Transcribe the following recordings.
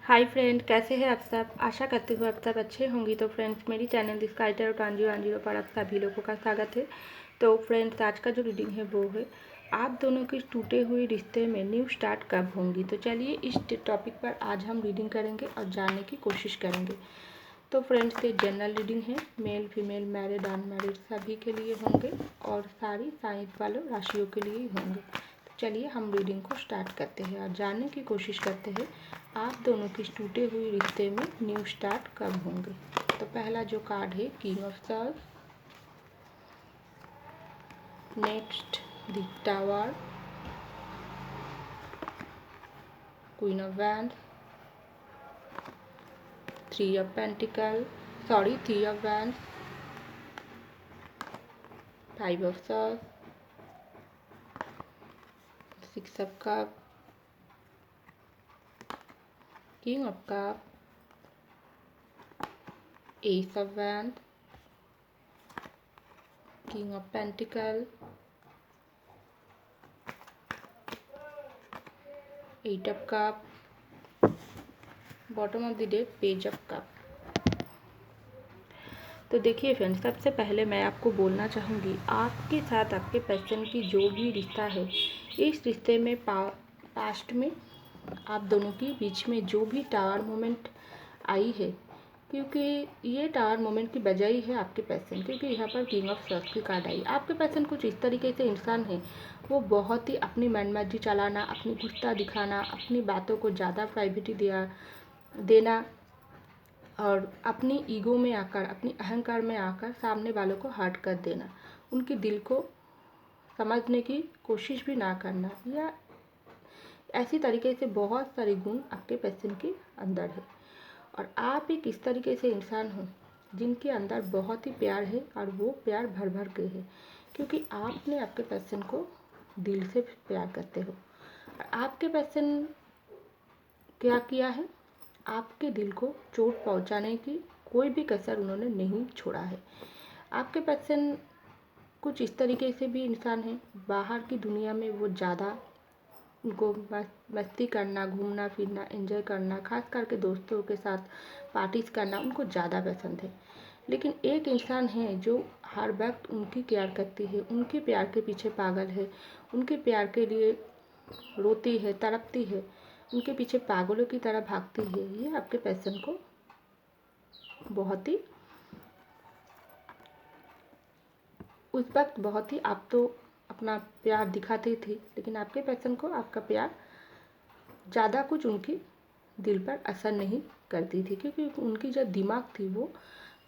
Hi friend, कैसे हैं आप सब। आशा करती हूँ आप सब अच्छे होंगी। तो फ्रेंड्स, मेरी चैनल दिस काइटर टांजी वांजीरो पर आप सभी लोगों का स्वागत है। तो फ्रेंड्स, आज का जो रीडिंग है वो है आप दोनों के टूटे हुए रिश्ते में न्यू स्टार्ट कब होंगी। तो चलिए इस टॉपिक पर आज हम रीडिंग करेंगे और जानने की कोशिश करेंगे। तो फ्रेंड्स, ये जनरल रीडिंग है, मेल फीमेल मैरिड अनमैरिड सभी के लिए होंगे और सारी साइंस वालों राशियों के लिए ही होंगे। तो चलिए हम रीडिंग को स्टार्ट करते हैं और जानने की कोशिश करते हैं आप दोनों के टूटे हुए रिश्ते में न्यू स्टार्ट कब होंगे। तो पहला जो कार्ड है king of swords, next the tower, queen of wand, three of wand, five of swords, six of cup, king of cup, ace of wand, king of pentacle, eight of cup, bottom of the deck page of cup. तो देखिए friends, सबसे पहले मैं आपको बोलना चाहूँगी आपके साथ आपके पर्सन की जो भी रिश्ता है, इस रिश्ते में पास्ट में आप दोनों के बीच में जो भी टावर मोमेंट आई है, क्योंकि ये टावर मोमेंट की वजह ही है आपके पर्सन, क्योंकि यहाँ पर किंग ऑफ सॉर्ड्स की कार्ड आई। आपके पर्सन कुछ इस तरीके से इंसान है, वो बहुत ही अपनी मनमर्जी चलाना, अपनी गुस्सा दिखाना, अपनी बातों को ज़्यादा प्राइवेटी देना और अपनी ईगो में आकर, अपनी अहंकार में आकर सामने वालों को हर्ट कर देना, उनके दिल को समझने की कोशिश भी ना करना, या ऐसी तरीके से बहुत सारे गुण आपके पर्सन के अंदर है। और आप एक इस तरीके से इंसान हो जिनके अंदर बहुत ही प्यार है और वो प्यार भर भर के है, क्योंकि आपने आपके पर्सन को दिल से प्यार करते हो। और आपके पर्सन क्या किया है, आपके दिल को चोट पहुंचाने की कोई भी कसर उन्होंने नहीं छोड़ा है। आपके पर्सन कुछ इस तरीके से भी इंसान है, बाहर की दुनिया में वो ज़्यादा उनको मस्ती करना, घूमना फिरना, एंजॉय करना, खास करके दोस्तों के साथ पार्टीज करना उनको ज़्यादा पसंद है। लेकिन एक इंसान है जो हर वक्त उनकी केयर करती है, उनके प्यार के पीछे पागल है, उनके प्यार के लिए रोती है, तड़पती है, उनके पीछे पागलों की तरह भागती है। ये आपके पर्सन को बहुत ही उस वक्त बहुत ही आप तो अपना प्यार दिखाते थे, लेकिन आपके पर्सन को आपका प्यार ज़्यादा कुछ उनकी दिल पर असर नहीं करती थी, क्योंकि उनकी जो दिमाग थी वो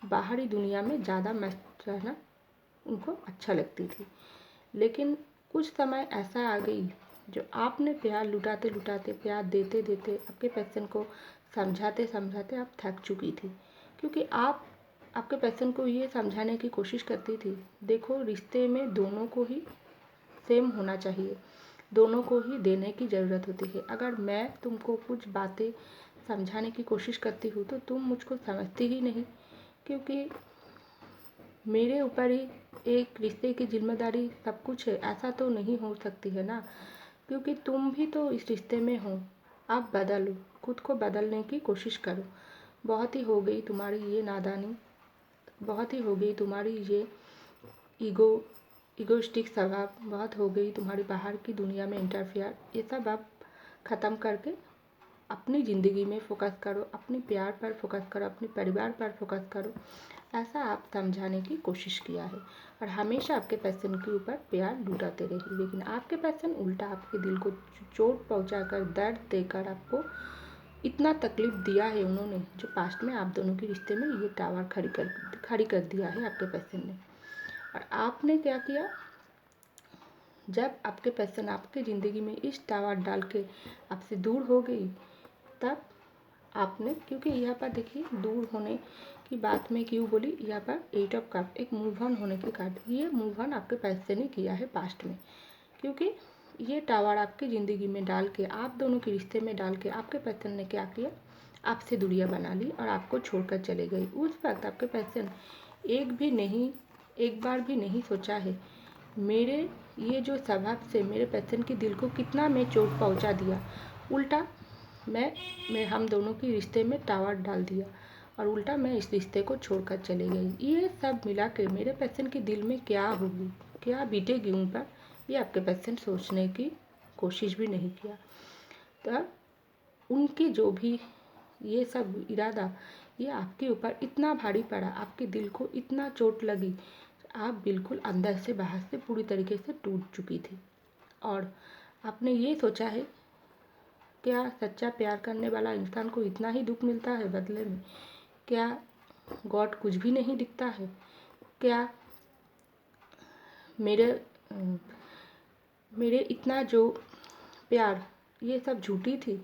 बाहरी दुनिया में ज़्यादा मस्त रहना उनको अच्छा लगती थी। लेकिन कुछ समय ऐसा आ गई जो आपने प्यार लुटाते लुटाते, प्यार देते देते आपके पर्सन को समझाते समझाते आप थक चुकी थी, क्योंकि आप आपके पर्सन को ये समझाने की कोशिश करती थी, देखो रिश्ते में दोनों को ही सेम होना चाहिए, दोनों को ही देने की ज़रूरत होती है। अगर मैं तुमको कुछ बातें समझाने की कोशिश करती हूँ तो तुम मुझको समझती ही नहीं, क्योंकि मेरे ऊपर ही एक रिश्ते की जिम्मेदारी सब कुछ है, ऐसा तो नहीं हो सकती है ना, क्योंकि तुम भी तो इस रिश्ते में हो। आप बदलो, खुद को बदलने की कोशिश करो। बहुत ही हो गई तुम्हारी ये नादानी, बहुत ही हो गई तुम्हारी ये ईगोइस्टिक स्वभाव, बहुत हो गई तुम्हारी बाहर की दुनिया में इंटरफेयर। ये सब आप ख़त्म करके अपनी ज़िंदगी में फोकस करो, अपने प्यार पर फोकस करो, अपने परिवार पर फोकस करो, ऐसा आप समझाने की कोशिश किया है। और हमेशा आपके पर्सन के ऊपर प्यार लुटाते रही, लेकिन आपके पर्सन उल्टा आपके दिल को चोट पहुंचाकर, दर्द देकर आपको इतना तकलीफ दिया है उन्होंने, जो पास्ट में आप दोनों के रिश्ते में ये टावर खड़ी कर दिया है आपके पर्सन ने। और आपने क्या किया, जब आपके पर्सन आपके ज़िंदगी में इस टावर डाल के आपसे दूर हो गई, तब आपने, क्योंकि यहाँ पर देखिए दूर होने की बात में क्यों बोली, यहाँ पर एट ऑफ कप एक मूव ऑन होने की कार्ड। ये मूव ऑन आपके पर्सन ने किया है पास्ट में, क्योंकि ये टावर आपकी ज़िंदगी में डाल के, आप दोनों के रिश्ते में डाल के आपके पर्सन ने क्या किया, आपसे दूरियां बना ली और आपको छोड़कर चले गई। उस वक्त आपके पर्सन एक बार भी नहीं सोचा है मेरे ये जो स्वभाव से मेरे पर्सन के दिल को कितना मैं चोट पहुंचा दिया। उल्टा मैं हम दोनों की रिश्ते में टावर डाल दिया और उल्टा मैं इस रिश्ते को छोड़कर चले गई। ये सब मिला के मेरे पेशेंट के दिल में क्या होगी, क्या बीतेगी उन पर, ये आपके पेशेंट सोचने की कोशिश भी नहीं किया। तब उनके जो भी ये सब इरादा, ये आपके ऊपर इतना भारी पड़ा, आपके दिल को इतना चोट लगी, आप बिल्कुल अंदर से बाहर से पूरी तरीके से टूट चुकी थी। और आपने ये सोचा है, क्या सच्चा प्यार करने वाला इंसान को इतना ही दुख मिलता है बदले में? क्या गॉड कुछ भी नहीं दिखता है? क्या मेरे इतना जो प्यार, ये सब झूठी थी?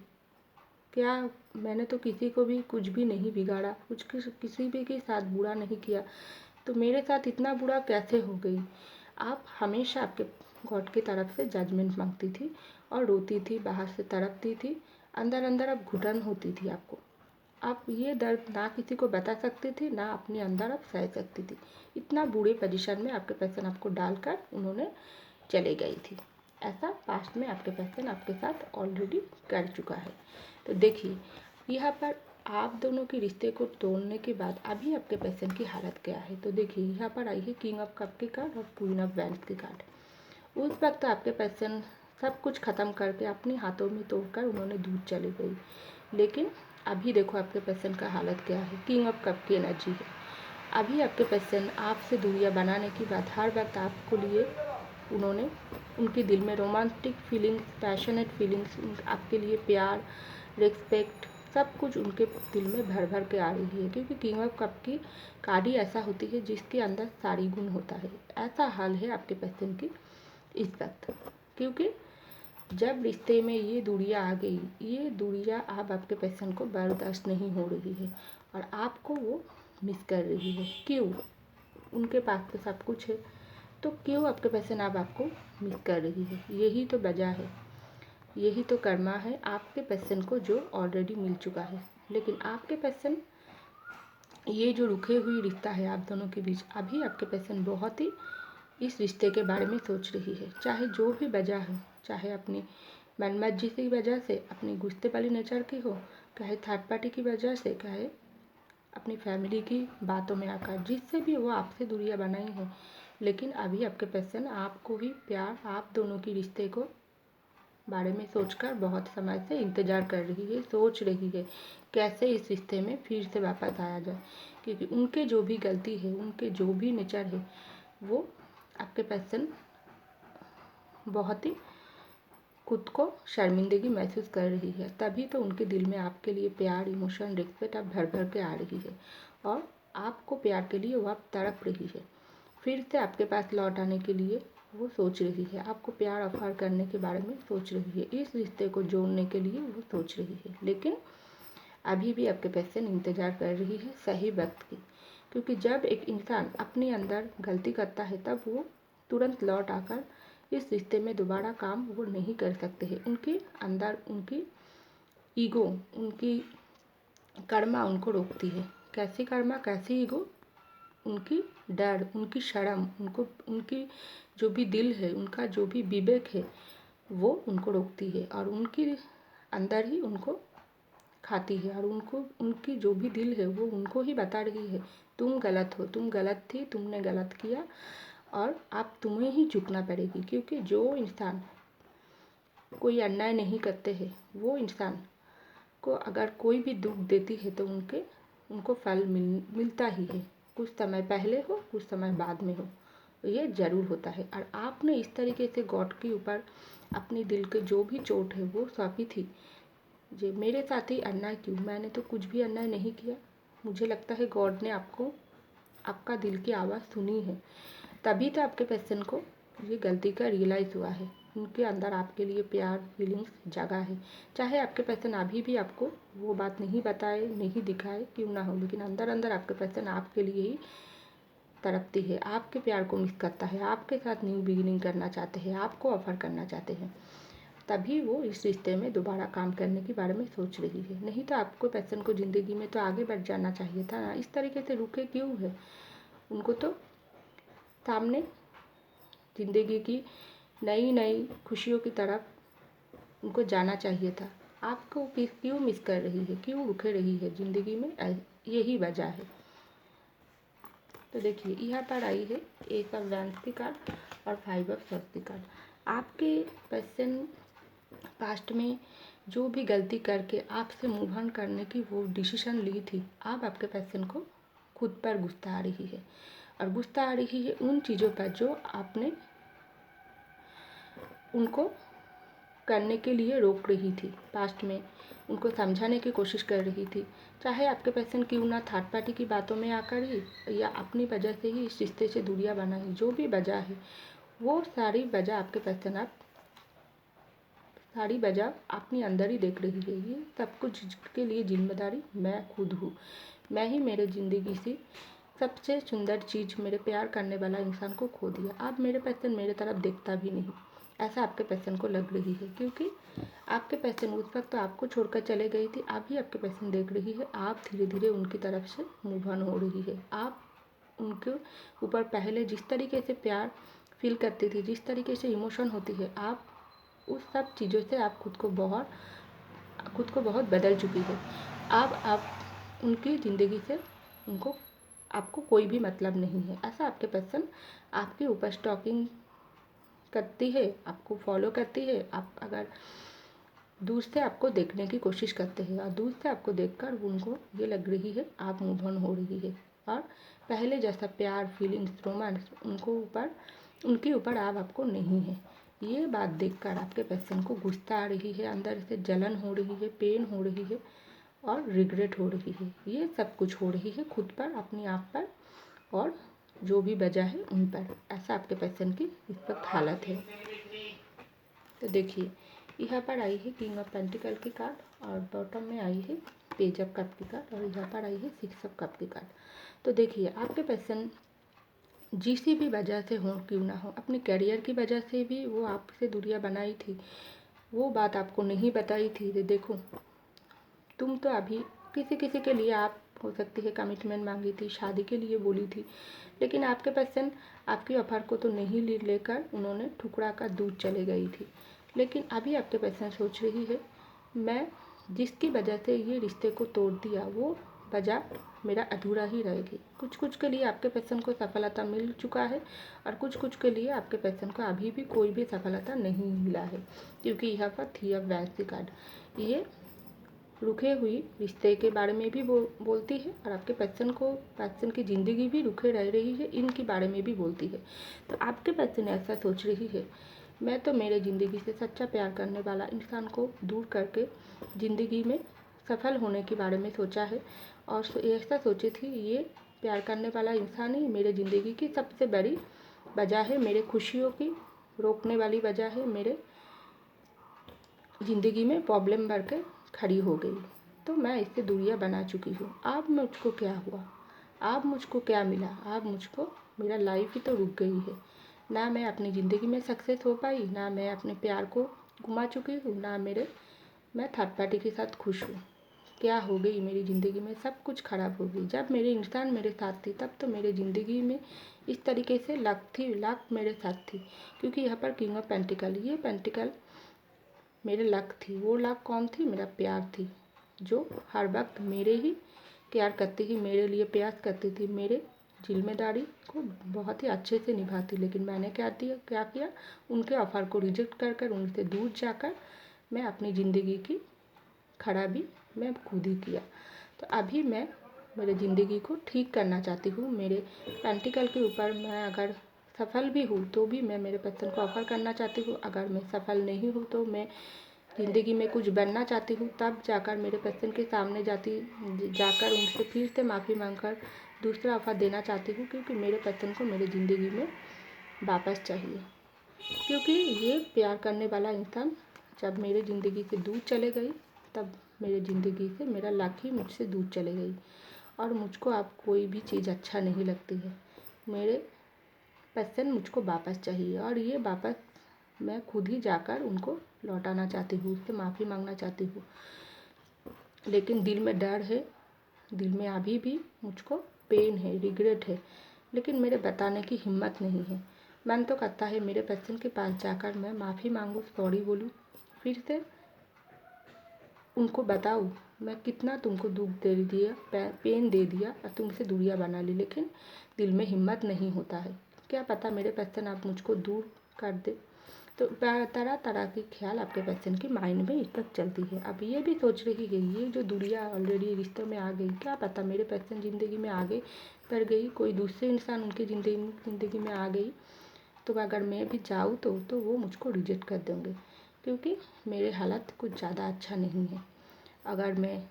क्या मैंने तो किसी को भी कुछ भी नहीं बिगाड़ा, किसी भी के साथ बुरा नहीं किया, तो मेरे साथ इतना बुरा कैसे हो गई? आप हमेशा आपके गॉड की तरफ से जजमेंट मांगती थी और रोती थी, बाहर से तड़पती थी, अंदर अंदर अब घुटन होती थी आपको। आप ये दर्द ना किसी को बता सकती थी, ना अपने अंदर आप सह सकती थी। इतना बुरे पोजीशन में आपके पर्सन आपको डालकर उन्होंने चले गई थी। ऐसा पास्ट में आपके पर्सन आपके साथ ऑलरेडी कर चुका है। तो देखिए यहाँ पर आप दोनों के रिश्ते को तोड़ने के बाद अभी आपके पर्सन की हालत क्या है। तो देखिए यहाँ पर आई है किंग ऑफ कप की कार्ड और क्वीन ऑफ वैंड्स की कार्ड। उस वक्त आपके पर्सन सब कुछ ख़त्म करके अपने हाथों में तोड़कर उन्होंने दूर चली गई, लेकिन अभी देखो आपके पर्सन का हालत क्या है। किंग ऑफ कप की एनर्जी है। अभी आपके पर्सन आपसे दूरियां बनाने के बाद हर वक्त आपको लिए उन्होंने उनके दिल में रोमांटिक फीलिंग्स, पैशनेट फीलिंग्स, आपके लिए प्यार, रिस्पेक्ट, सब कुछ उनके दिल में भर भर के आ रही है। क्योंकि किंग ऑफ कप की कार्ड ही ऐसा होती है जिसके अंदर सारी गुण होता है। ऐसा हाल है आपके पर्सन की इस वक्त, क्योंकि जब रिश्ते में ये दूरियां आ गई, ये दूरियां अब आपके पर्सन को बर्दाश्त नहीं हो रही है और आपको वो मिस कर रही है। क्यों? उनके पास तो सब कुछ है, तो क्यों आपके पर्सन अब आपको मिस कर रही है? यही तो वजह है, यही तो कर्मा है आपके पर्सन को जो ऑलरेडी मिल चुका है। लेकिन आपके पर्सन, ये जो रुके हुई रिश्ता है आप दोनों के बीच, अभी आपके पर्सन बहुत ही इस रिश्ते के बारे में सोच रही है। चाहे जो भी वजह हो, चाहे अपनी मनमर्जी की वजह से, अपनी गुस्से वाली नेचर की हो, चाहे थर्ड पार्टी की वजह से, चाहे अपनी फैमिली की बातों में आकर, जिससे भी वो आपसे दूरियां बनाई हैं, लेकिन अभी आपके पर्सन आपको ही प्यार, आप दोनों की रिश्ते को बारे में सोचकर बहुत समय से इंतज़ार कर रही है, सोच रही है कैसे इस रिश्ते में फिर से वापस आया जाए। क्योंकि उनके जो भी गलती है, उनके जो भी नेचर है, वो आपके पर्सन बहुत ही खुद को शर्मिंदगी महसूस कर रही है। तभी तो उनके दिल में आपके लिए प्यार, इमोशन, रिस्पेक्ट अब भर भर के आ रही है और आपको प्यार के लिए वो अब तड़प रही है। फिर से आपके पास लौट आने के लिए वो सोच रही है, आपको प्यार ऑफर करने के बारे में सोच रही है, इस रिश्ते को जोड़ने के लिए वो सोच रही है। लेकिन अभी भी आपके पर्सन इंतज़ार कर रही है सही वक्त की। क्योंकि जब एक इंसान अपने अंदर गलती करता है तब वो तुरंत लौट आकर इस रिश्ते में दोबारा काम वो नहीं कर सकते हैं। उनके अंदर उनकी ईगो, उनकी कर्मा उनको रोकती है। कैसी कर्मा, कैसी ईगो? उनकी डर, उनकी शर्म, उनकी जो भी दिल है, उनका जो भी विवेक है, वो उनको रोकती है और उनके अंदर ही उनको खाती है। और उनकी जो भी दिल है वो उनको ही बता रही है तुम गलत हो, तुम गलत थी, तुमने गलत किया और अब तुम्हें ही झुकना पड़ेगी। क्योंकि जो इंसान कोई अन्याय नहीं करते हैं, वो इंसान को अगर कोई भी दुख देती है तो उनको फल मिलता ही है। कुछ समय पहले हो, कुछ समय बाद में हो, ये ज़रूर होता है। और आपने इस तरीके से गॉड के ऊपर अपने दिल के जो भी चोट है वो सौंपी थी। जी, मेरे साथ ही अन्याय क्यों? मैंने तो कुछ भी अन्याय नहीं किया। मुझे लगता है गॉड ने आपका दिल की आवाज़ सुनी है, तभी तो आपके पर्सन को ये गलती का रियलाइज़ हुआ है। उनके अंदर आपके लिए प्यार, फीलिंग्स जगा है। चाहे आपके पर्सन अभी भी आपको वो बात नहीं बताए, नहीं दिखाए क्यों ना हो, लेकिन अंदर अंदर आपके पर्सन आपके लिए ही तड़पती है, आपके प्यार को मिस करता है, आपके साथ न्यू बिगिनिंग करना चाहते हैं, आपको ऑफर करना चाहते हैं। तभी वो इस रिश्ते में दोबारा काम करने के बारे में सोच रही है। नहीं तो आपको पर्सन को ज़िंदगी में तो आगे बढ़ जाना चाहिए था ना। इस तरीके से रुके क्यों है? उनको तो सामने ज़िंदगी की नई नई खुशियों की तरफ उनको जाना चाहिए था। आपको क्यों मिस कर रही है, क्यों रुके रही है ज़िंदगी में, यही वजह है। तो देखिए यहाँ पर आई है एस ऑफ वैंड्स की कार्ड और 5 ऑफ सॉर्ड्स की कार्ड। आपके पर्सन पास्ट में जो भी गलती करके आपसे मूव ऑन करने की वो डिसीजन ली थी, अब आपके पर्सन को खुद पर गुस्सा आ रही है, और गुस्सा आ रही है उन चीज़ों पर जो आपने उनको करने के लिए रोक रही थी। पास्ट में उनको समझाने की कोशिश कर रही थी, चाहे आपके पर्सन क्यों ना थर्ड पार्टी की बातों में आकर ही या अपनी वजह से ही इस रिश्ते से दूरियां बनाई, जो भी वजह है वो सारी वजह आपके पर्सन आप सारी वजह अपने अंदर ही देख रही है। ये सब कुछ के लिए जिम्मेदारी मैं खुद हूँ। मैं ही मेरे ज़िंदगी से सबसे सुंदर चीज़, मेरे प्यार करने वाला इंसान को खो दिया। अब मेरे पर्सन मेरे तरफ देखता भी नहीं, ऐसा आपके पर्सन को लग रही है, क्योंकि आपके पर्सन उस वक्त तो आपको छोड़कर चले गई थी। अभी आपके पर्सन देख रही है आप धीरे धीरे उनकी तरफ से मूव ऑन हो रही है। आप उनके ऊपर पहले जिस तरीके से प्यार फील करती थी, जिस तरीके से इमोशन होती है, आप उस सब चीज़ों से आप खुद को बहुत बदल चुकी है। अब आप उनकी ज़िंदगी से आपको कोई भी मतलब नहीं है। ऐसा आपके पर्सन आपके ऊपर स्टॉकिंग करती है, आपको फॉलो करती है। आप अगर दूर से आपको देखने की कोशिश करते हैं और दूर से आपको देखकर उनको ये लग रही है आप मूव ऑन हो रही है, और पहले जैसा प्यार, फीलिंग्स, रोमांस उनके ऊपर आपको नहीं है। ये बात देखकर आपके पर्सन को गुस्सा आ रही है, अंदर से जलन हो रही है, पेन हो रही है और रिग्रेट हो रही है। ये सब कुछ हो रही है खुद पर, अपने आप पर, और जो भी वजह है उन पर। ऐसा आपके पर्सन की इस वक्त हालत है। तो देखिए यहाँ पर आई है किंग ऑफ पेंटिकल की कार्ड और बॉटम में आई है पेज ऑफ कप की कार्ड, और यहाँ पर आई है 6 ऑफ कप की कार्ड। तो देखिए आपके पर्सन जिस भी वजह से हो क्यों ना हो, अपने करियर की वजह से भी वो आपसे दूरियां बनाई थी, वो बात आपको नहीं बताई थी। तो देखो तुम तो अभी किसी किसी के लिए आप हो सकती है कमिटमेंट मांगी थी, शादी के लिए बोली थी, लेकिन आपके पर्सन आपकी ऑफर को तो नहीं लेकर उन्होंने ठुकरा कर दूर चले गई थी। लेकिन अभी आपके पर्सन सोच रही है मैं जिसकी वजह से ये रिश्ते को तोड़ दिया वो वजह मेरा अधूरा ही रहेगी। कुछ कुछ के लिए आपके पर्सन को सफलता मिल चुका है और कुछ कुछ के लिए आपके पर्सन को अभी भी कोई भी सफलता नहीं मिला है, क्योंकि यहाँ पर 3 ऑफ वैंड्स की कार्ड ये रुके हुई रिश्ते के बारे में भी बोलती है, और आपके पर्सन की ज़िंदगी भी रुके रह रही है इनके बारे में भी बोलती है। तो आपके पर्सन ऐसा सोच रही है मैं तो मेरे ज़िंदगी से सच्चा प्यार करने वाला इंसान को दूर करके ज़िंदगी में सफल होने के बारे में सोचा है, और ऐसा सोची थी ये प्यार करने वाला इंसान ही मेरे ज़िंदगी की सबसे बड़ी वजह है, मेरे खुशियों की रोकने वाली वजह है, मेरे ज़िंदगी में प्रॉब्लम बढ़ के खड़ी हो गई। तो मैं इससे दूरियां बना चुकी हूँ। अब मुझको क्या हुआ, अब मुझको क्या मिला, अब मुझको मेरा लाइफ ही तो रुक गई है। ना मैं अपनी ज़िंदगी में सक्सेस हो पाई, ना मैं अपने प्यार को घुमा चुकी हूँ, ना मैं थर्ड पार्टी के साथ खुश हूँ। क्या हो गई मेरी ज़िंदगी में, सब कुछ ख़राब हो गई। जब मेरे इंसान मेरे साथ थी तब तो मेरे ज़िंदगी में इस तरीके से लाख मेरे साथ थी, क्योंकि यहाँ पर किंग ऑफ पेंटिकल, ये पेंटिकल मेरे लक थी। वो लक कौन थी, मेरा प्यार थी, जो हर वक्त मेरे ही केयर करती थी, मेरे लिए प्रयास करती थी, मेरे जिम्मेदारी को बहुत ही अच्छे से निभाती। लेकिन मैंने क्या किया, उनके ऑफ़र को रिजेक्ट कर उनसे दूर जाकर मैं अपनी ज़िंदगी की खराबी मैं खुद ही किया। तो अभी मैं मेरे ज़िंदगी को ठीक करना चाहती हूँ। मेरे पेंटिकल के ऊपर मैं अगर सफल भी हूँ तो भी मैं मेरे पर्सन को ऑफ़र करना चाहती हूँ। अगर मैं सफल नहीं हूँ तो मैं ज़िंदगी में कुछ बनना चाहती हूँ, तब जाकर मेरे पर्सन के सामने जाकर उनसे फिर से माफ़ी मांगकर दूसरा ऑफ़र देना चाहती हूँ, क्योंकि मेरे पर्सन को मेरी ज़िंदगी में वापस चाहिए। क्योंकि ये प्यार करने वाला इंसान जब मेरे ज़िंदगी से दूर चले गई, तब मेरे ज़िंदगी से मेरा लक ही मुझसे दूर चले गई, और मुझको अब कोई भी चीज़ अच्छा नहीं लगती है। मेरे पर्सन मुझको वापस चाहिए, और ये वापस मैं खुद ही जाकर उनको लौटाना चाहती हूँ, उससे माफ़ी मांगना चाहती हूँ। लेकिन दिल में डर है, दिल में अभी भी मुझको पेन है, रिग्रेट है, लेकिन मेरे बताने की हिम्मत नहीं है। मन तो करता है मेरे पर्सन के पास जाकर मैं माफ़ी मांगूँ, सॉरी बोलूँ, फिर से उनको बताऊँ मैं कितना तुमको दुख दे दिया, पेन दे दिया और तुमसे दूरियां बना ली, लेकिन दिल में हिम्मत नहीं होता है। क्या पता मेरे पर्सन आप मुझको दूर कर दे। तो तरह तरह के ख्याल आपके पर्सन की माइंड में इस वक्त चलती है। अब ये भी सोच रही है ये जो दूरियां ऑलरेडी रिश्तों में आ गई, क्या पता मेरे पर्सन ज़िंदगी में आगे बढ़ गई, कोई दूसरे इंसान उनकी ज़िंदगी में आ गई, तो अगर मैं भी जाऊँ तो वो मुझको रिजेक्ट कर देंगे, क्योंकि मेरे हालत कुछ ज़्यादा अच्छा नहीं है। अगर मैं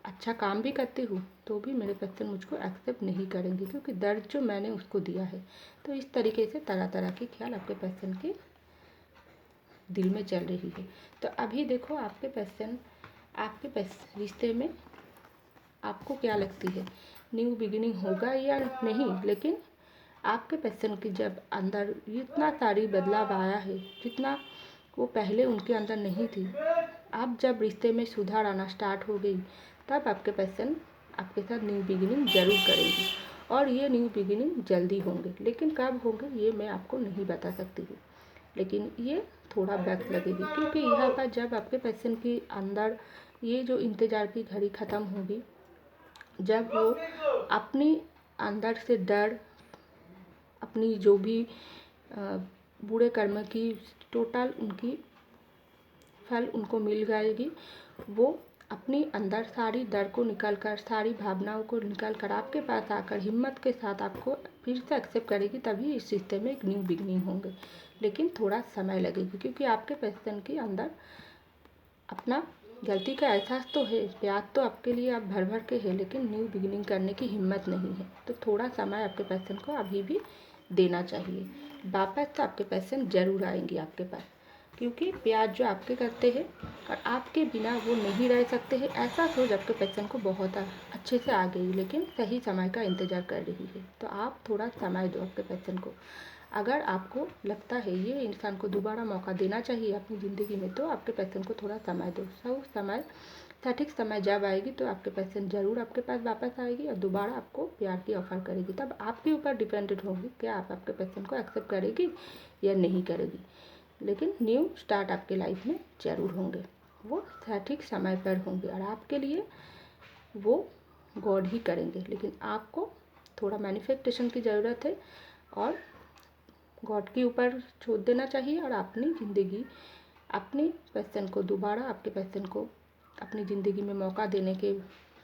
अच्छा काम भी करती हूँ तो भी मेरे पर्सन मुझको एक्सेप्ट नहीं करेंगे, क्योंकि दर्द जो मैंने उसको दिया है। तो इस तरीके से तरह तरह के ख्याल आपके पर्सन के दिल में चल रही है। तो अभी देखो आपके पर्सन आपके रिश्ते में आपको क्या लगती है, न्यू बिगिनिंग होगा या नहीं। लेकिन आपके पर्सन की जब अंदर इतना सारी बदलाव आया है जितना वो पहले उनके अंदर नहीं थी, अब जब रिश्ते में सुधार आना स्टार्ट हो गई, तब आपके पर्सन आपके साथ न्यू बिगिनिंग ज़रूर करेंगी। और ये न्यू बिगिनिंग जल्दी होंगे, लेकिन कब होंगे ये मैं आपको नहीं बता सकती हूँ, लेकिन ये थोड़ा वक्त लगेगी, क्योंकि यहाँ पर जब आपके पर्सन की अंदर ये जो इंतज़ार की घड़ी ख़त्म होगी, जब वो अपनी अंदर से डर, अपनी जो भी बुरे कर्म की टोटल उनकी फल उनको मिल जाएगी, वो अपनी अंदर सारी डर को निकाल कर, सारी भावनाओं को निकाल कर आपके पास आकर हिम्मत के साथ आपको फिर से एक्सेप्ट करेगी, तभी इस रिश्ते में एक न्यू बिगनिंग होंगे। लेकिन थोड़ा समय लगेगी, क्योंकि आपके पर्सन के अंदर अपना गलती का एहसास तो है, प्यार तो आपके लिए आप भर भर के है, लेकिन न्यू बिगिनिंग करने की हिम्मत नहीं है। तो थोड़ा समय आपके पर्सन को अभी भी देना चाहिए। वापस तो आपके पर्सन ज़रूर आएंगे आपके पास, क्योंकि प्यार जो आपके करते हैं और आपके बिना वो नहीं रह सकते हैं, ऐसा सोच आपके पर्सन को बहुत अच्छे से आ गई, लेकिन सही समय का इंतज़ार कर रही है। तो आप थोड़ा समय दो आपके पर्सन को। अगर आपको लगता है ये इंसान को दोबारा मौका देना चाहिए अपनी ज़िंदगी में, तो आपके पर्सन को थोड़ा समय दो। सटीक समय जब आएगी तो आपके पर्सन ज़रूर आपके पास वापस आएगी और दोबारा आपको प्यार की ऑफ़र करेगी। तब आपके ऊपर डिपेंडेंट होगी क्या आप आपके पर्सन को एक्सेप्ट करेगी या नहीं करेगी। लेकिन न्यू स्टार्ट आपके लाइफ में ज़रूर होंगे, वो सटीक समय पर होंगे और आपके लिए वो गॉड ही करेंगे। लेकिन आपको थोड़ा मैनिफेस्टेशन की ज़रूरत है और गॉड के ऊपर छोड़ देना चाहिए, और अपनी ज़िंदगी अपने पर्सन को दोबारा आपके पर्सन को अपनी ज़िंदगी में मौका देने के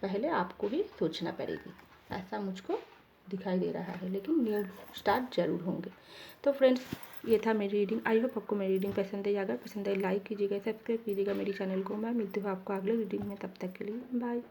पहले आपको भी सोचना पड़ेगी, ऐसा मुझको दिखाई दे रहा है। लेकिन न्यू स्टार्ट ज़रूर होंगे। तो फ्रेंड्स, ये था मेरी रीडिंग। आई होप आपको मेरी रीडिंग पसंद है। अगर पसंद है लाइक कीजिएगा, सब्सक्राइब कीजिएगा मेरी चैनल को। मैं मिलती हूँ आपको अगले रीडिंग में, तब तक के लिए बाय।